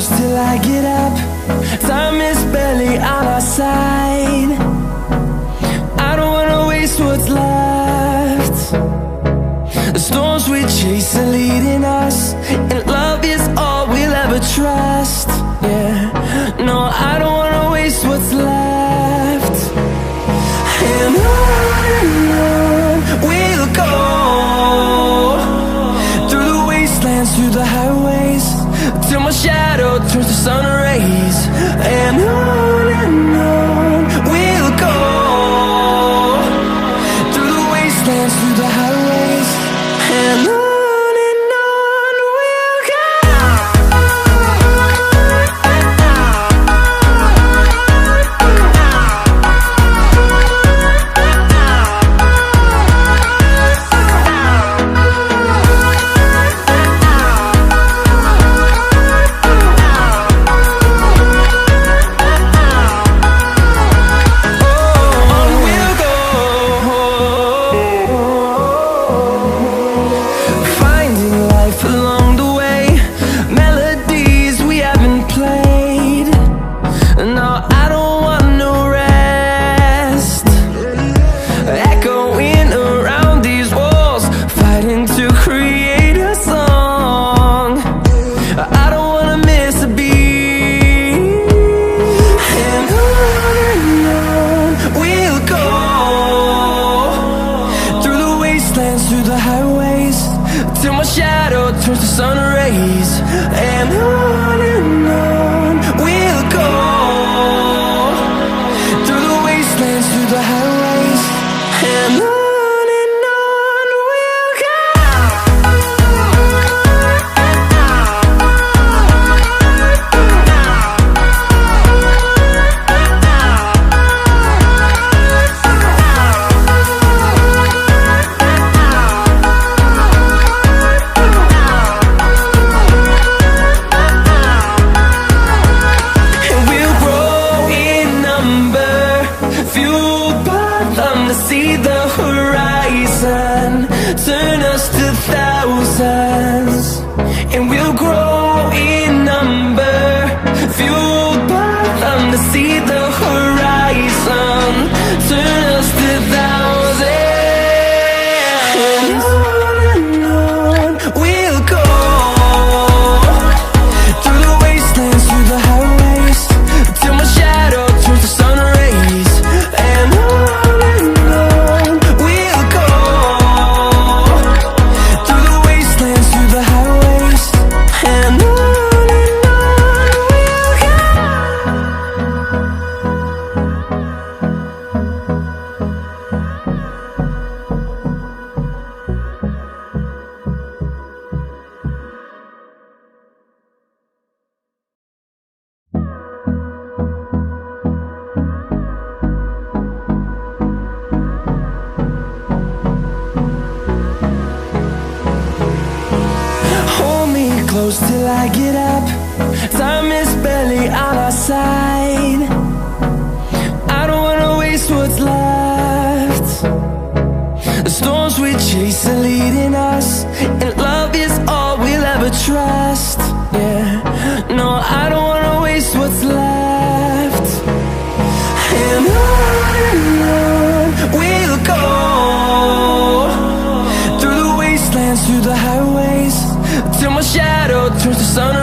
close till I get up. Time is barely on our side. I don't wanna waste what's left. The storms we chase are leading us, and love is all we'll ever trust. Yeah, no, I don't wanna waste what's left. And on we'll go, through the wastelands, through the highways, till my shadow turns to sun rays. And on we'll go, through the wastelands, through the highways, and on we'll go. Through the highways, till my shadow turns to sun rays. And on we'll go, through the wastelands, through the highways, and on we'll go. See the horizon, turn us to thousands, and we'll grow in number, fueled by them. To see the horizon, turn us to thousands, and on we'll go, through the wastelands, through the highways, till my shadow turns to sun rays. And close till I get up. Time is barely on our side. I don't wanna waste what's left. The storms we chase are leading us, and love is all we'll ever trust. Yeah, no, I don't wanna waste what's left. And on we'll go, through the wastelands, through the highways, till my shadow turns to sun